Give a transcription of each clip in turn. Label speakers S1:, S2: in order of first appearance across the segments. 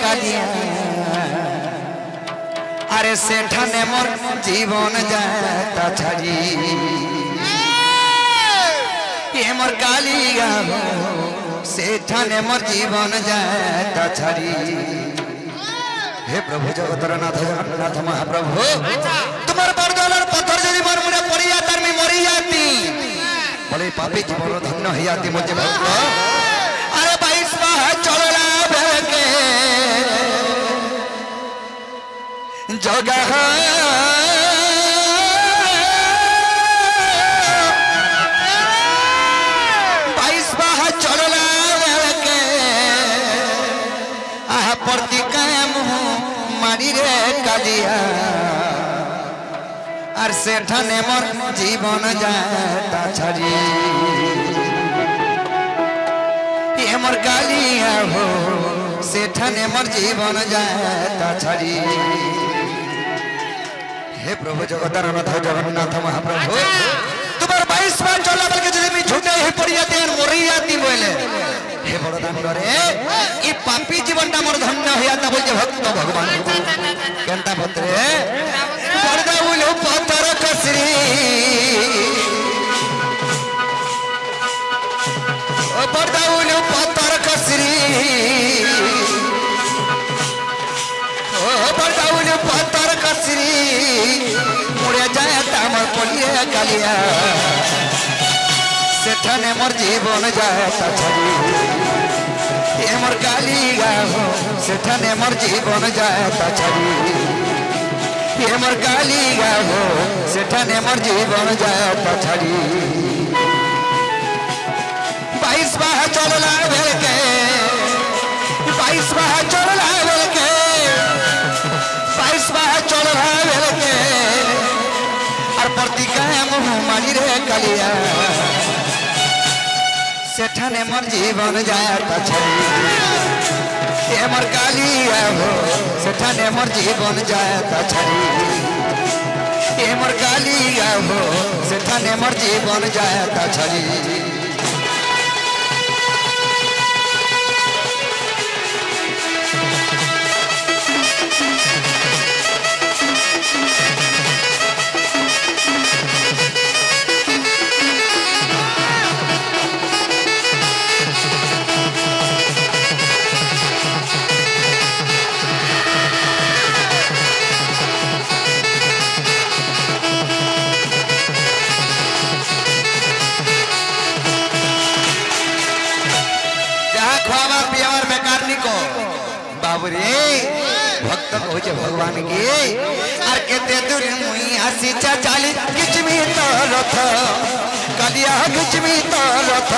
S1: कालिया अरे सेठाने मोर जीवन जाता छाड़ी ये मोर कालिया सेठाने मोर जीवन जाता छाड़ी। हे प्रभु जगतर नाथ जगन्नाथ महाप्रभु तुम्हारे बरदलर पत्थर जदि मोर मुंडे पड़ी जाता मैं मरी जाती बोले पापी जीवन धन्य हो जाती मुझे भक्त। अरे 22 माह चलला बेके जगह 22 माह चलला बेके आह प्रति काम मारी रे कालिया और सेठाने मोर जीवन जाता छाड़ी ये मोर कालिया हो सेठाने मोर जीवन जाता छाड़ी। हे प्रभु जगतर नाथ जगन्नाथ महाप्रभु तुम्हार 22 बार चला बल्कि जब मैं झूठे ही पड़ी जाती है मरी जाती बोले हे बड़दान करे ये पापी जीवन टा मोर धन्य हो जाता बोल भक्त भगवान केनता भद्रे बड़दा बोलो पत्थर कसरी ओ बड़दा बोलो पत्थर कसरी ओ बड़दा बोलो पत्थर कसरी मुड़े जाए तामर पलिए कालिया सेठाने मोर जीवन जाता छाड़ी ये मोर कालिया हो सेठाने मोर जीवन जाता छाड़ी ये मोर कालिया हो सेठाने मोर जीवन जाता छाड़ी। 22 माह चलला बेके 22 माह चलला बेके 22 माह चलला बेके और प्रतिका मुँह मारी रे कालिया सेठाने मोर जीवन जाता छाड़ी ये मोर कालिया हो सेठाने मोर जीवन जाता छाड़ी ये मोर कालिया हो सेठाने मोर जीवन जाता छाड़ी। बाबरे भक्त कहे भगवान की आर केते दूर मुई आसी चाली किचमी तो रथ कालिया किचमी तो रथ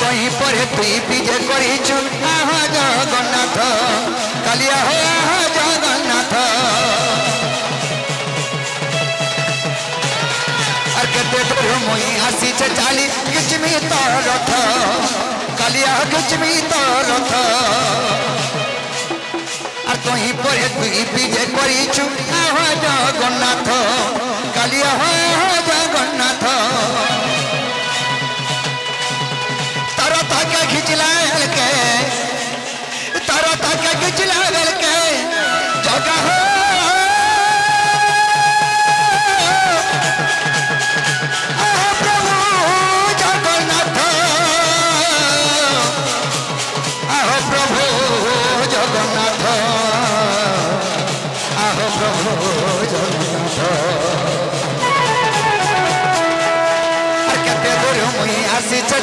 S1: कहीं पर तुई विजय करिछु आह जगन्नाथ कालिया हो आह जगन्नाथ मुई आसी चाली किचमी तो रथ कालिया किचमी तो रथ और तुही पर तुई विजय करिछु आह जगन्नाथ कालिया हो जगन्नाथ तारा ताके खिचला के तारा ताके खिचला के जगह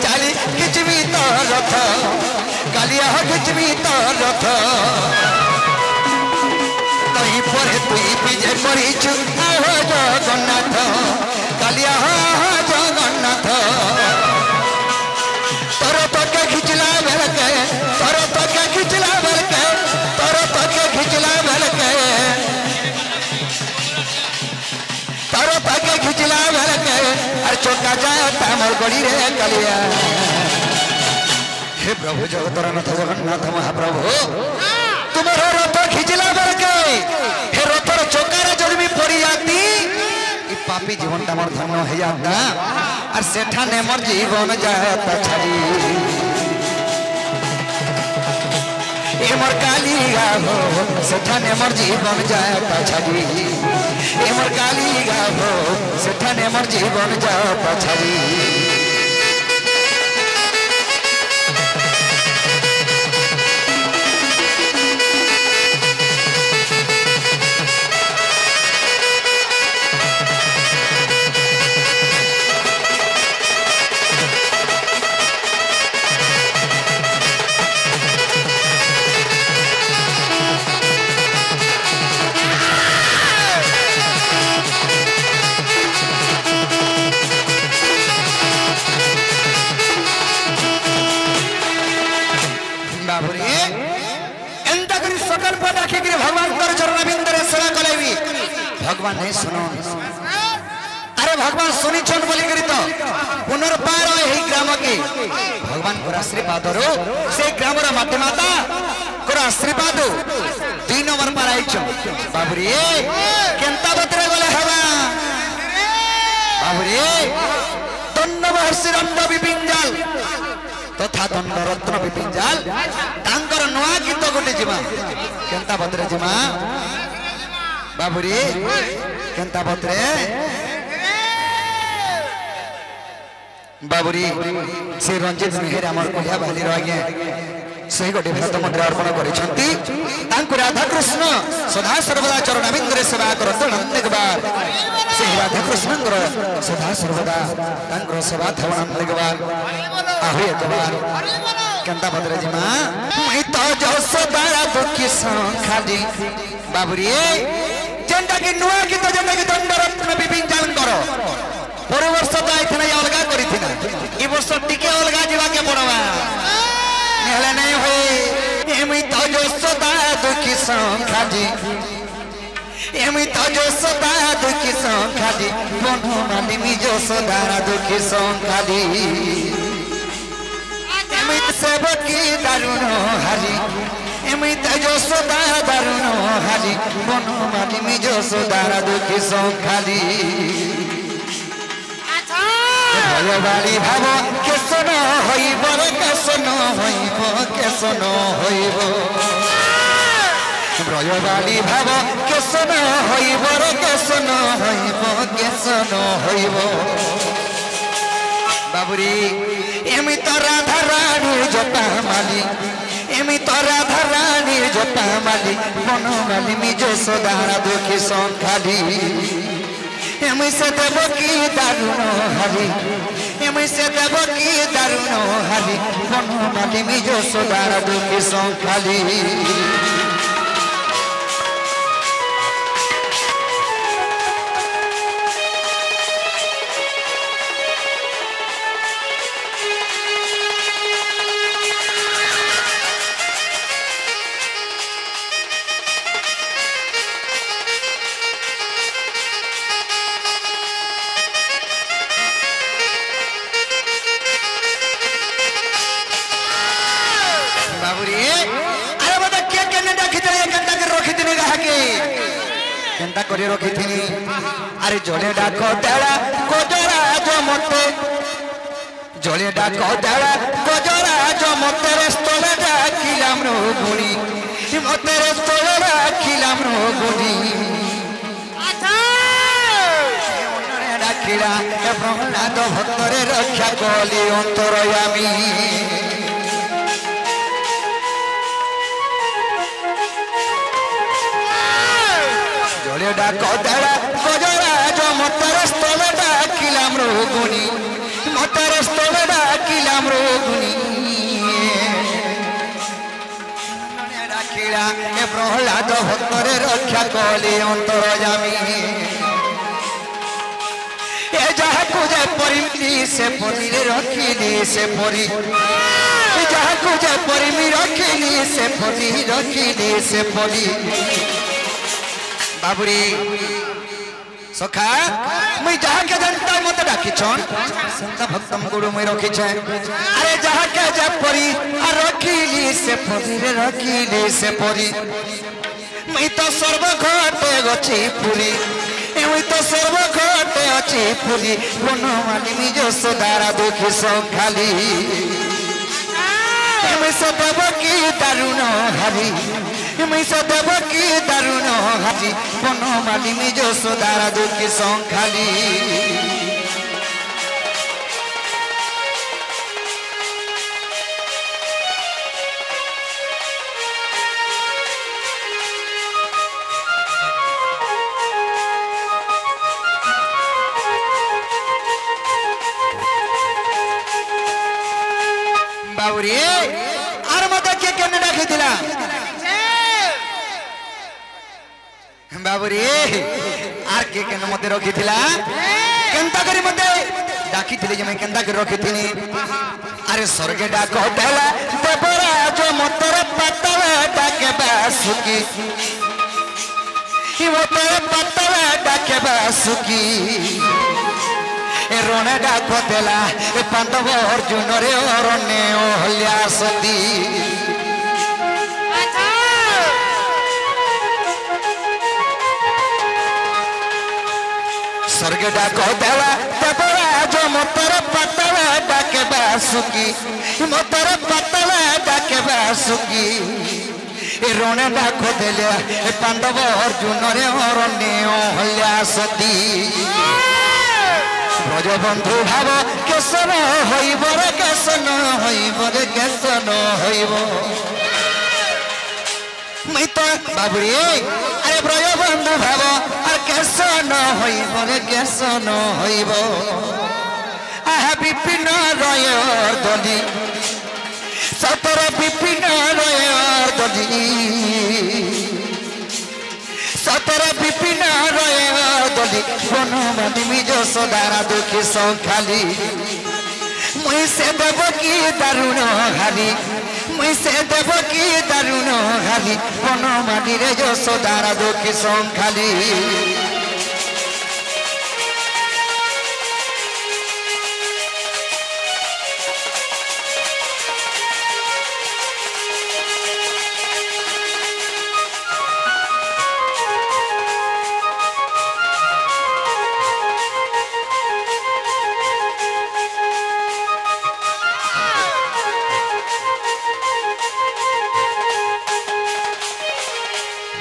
S1: चाली किचमी तो रथ कालिया किचमी तो रथ तही पर तुई विजय करिछु आह जगन्नाथ कालिया जगन्नाथ तोर तके खिचला बेलके तोर तके खिचला बेलके तोर तके खिचला बेलके तोर तके खिचला बेलके अरे चोका जाए तामर गड़ी रे कालिया। हे प्रभु जगतर नाथ जगन्नाथ महाप्रभु तुम्हारा रथ खिचला बेलके हे रथर चोकार जदि पड़ी जाती पापी जीवन मोर धन्य हो जाता। আর সেখানে মোর জীবন যাত ছাড়ি এ মোর কালিয়া হো সেখানে মোর জীবন যাত ছাড়ি এ মোর কালিয়া হো সেখানে মোর জীবন যাত ছাড়ি भगवान नहीं सुनो अरे भगवान सुनी छन बोली करी तो पुनर्बार यही ग्राम के भगवान को आशीर्वाद रो से ग्राम रा माता माता को आशीर्वाद 2 नंबर पर आई छ बाबुरी केंता बतरे गले हवा बाबुरी दंड महर्षि दंड विपिंजाल तथा दंड रत्न विपिंजाल तांकर नवा गीत गोटे जिमा केंता बतरे जिमा बाबुरी केंता बतरे बाबुरी से रंजित मेहर आमर कोलिया बाली रगे सही गोटे भक्त मंत्र अर्पण करिसंती तांको राधा कृष्ण सदा सर्वदा चरणाबिंदरे सेवा करत अनेक बार से राधा कृष्ण सदा सर्वदा तांको सेवा थवन अनेक बार आहो एक बार केंता बतरे जिमा मैं तो जो सदा दुखी खाली बाबुरी जेंटा कि नुआ गीत जेंटा कि दंड रत्न विपिंजाल करो पर वर्ष तो आइथना अलगा करिथिना ई वर्ष टिके अलगा जीवा के पड़वा नेहले नहीं होई एमी तो जो सदा दुखी संखादी एमी तो जो सदा दुखी संखादी बनु मानी मी जो सदा दुखी संखादी एमी सेवकी दारुण हारी एमी जो सदा दारुण हारी बनु मानी मी जो सदा दुखी संखादी भयबाली भाव केसन होइब रे केसन होइब केसन होइब भयबाली भाव केसन होइब रे केसन होइब केसन होइब बाबुरी एमी तो राधा रानी जटा माली एमी तो राधा रानी जटा माली मन माली मी जो सदा दुखी संखाली एमी से देव की दारुण हरि एमी से देव की दारुण हरि बनु माली मी जो सदा दुखी संखाली केंता करी रखी थी अरे जले डाक देड़ा कोजरा जो मते जले डाक देड़ा कोजरा जो मते रेस्तोले डाकिलाम रो गुणी मते रेस्तोले डाकिलाम रो गुणी अच्छा ओनरे डाकिला ए प्रहलाद भक्तरे रक्षा कली अंतरयामी डाक देड़ा कोजरा जो मतर स्तले डाकिलाम रो गुणी मतर स्तले डाकिलाम रो गुणी डाकिला ए प्रहलाद भक्तरे रक्षा कली अंतरयामी ए जहा कुजे परिमिली से परी रखिली से परी ए जहा कुजे परिमि रखिली से परी रखिली से परी बाबुरी सखा मैं जहाँ के जनता मत डाकी छन संता भक्तम गुरु मैं रखी छे अरे जहाँ के जब परी आ रखीली से परी रे रखीली से परी मैं तो सर्व घटे गछि पुरी एवं तो सर्व घटे अच्छी फुली बनमाली निज सदारा दुखी संखाली सदेव की दारुण हारी सदेव की दारुण हारी बनमाली निज सदारा दुखी संखाली बाबुरी आर मत के केने डाकी दिला बाबुरी आर के केने मते रखी दिला केनता करी मते डाकी दिले जे मैं केनता करी रखी थिनी अरे स्वर्गे डाक होतला देवरा जो मतर पतला डाके बासुकी ही मतर पतला डाके बासुकी रोने डाक देला पांडव अर्जुन रे अरण्य अहल्या सती स्वर्ग डाक देला देवराज मतर पतला डाके बासुकी मतर पतला डाके बासुकी रोने डाक देले पांडव अर्जुन रे अरण्य अहल्या सती ब्रजबंधु भाव केसन हईब रे केसन हईब रे केसन हईब मैं तो बाबुरी अरे ब्रजबंधु भाव और केसन हईब रे केसन हईब आहा विपिन रय दली सतर विपिन रय दली सतर विपिन रय दली बनमाली निज सदारा दुखी संखाली मुई से देव की दारुण हारी मुई से देव की दारुण हारी बनमाली रे जो सदारा दुखी संखाली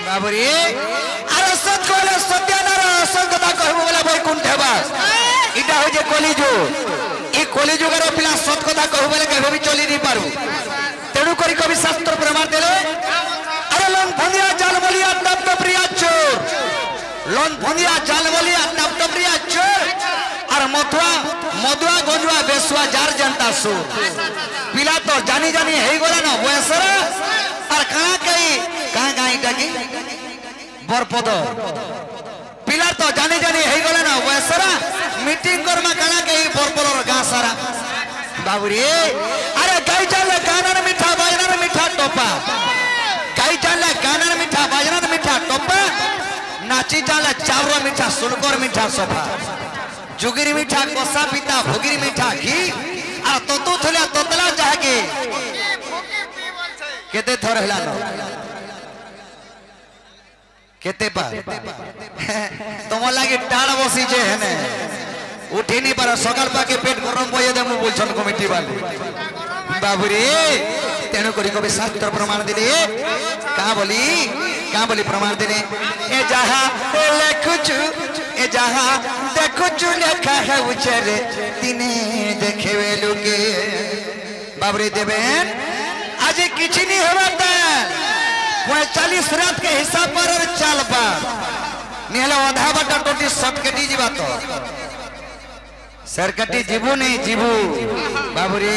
S1: बाबुरी अरे सत कहले सत्यानार असल कथा कहबो बोला वैकुंठवास इटा हो जे कलिजु ई कलिजुग रे पिला सत कथा कहबो बोले केबे भी चली नहीं पारु तेणु करी कवि शास्त्र प्रमाण देले अरे लन फंदिया जालमलिया तप्त प्रिया चोर लन फंदिया जालमलिया तप्त प्रिया चोर और मधुआ गंजुआ बेसुआ जार जनता सो पिला तो जानी जानी हेई गला ना वैसरा और कहाँ इटा की बरपद पिला तो जानी जानी हेई गला ना वैसरा मीटिंग करमा कणा के बरपदर गाँ सारा बाबुरी अरे गाई चाले गानर मिठा बाजनार मिठा टोपा गाई चाले गानर मिठा बाजनार मिठा टोपा नाची चाले चावरा मिठा सुलकर मिठा सोफा जुगिरी मिठा कोसा पिता भुगिरी मिठा घी आ तोतु थले तोतला जाके केते थर हला न केते पा तुम लागे टाड़ बसी जे है ने उठी नहीं पर सकाल पाके पेट गरम बजे दे मु बोलछन कमिटी वाले बाबुरी तेणु करी कवि शास्त्र प्रमाण दिले का बोली प्रमाण दिले ए जहा लेखुचु ए जहा देखुचु लेखा है उचरे तिने देखेवे लोके बाबुरी देवेन आज किछि नहीं होता 40 रात के हिसाब पर चल पा नेला आधा बाटा टोटी शॉर्टकटी जीवा तो सरकटी जीवू नहीं जीवू बाबुरी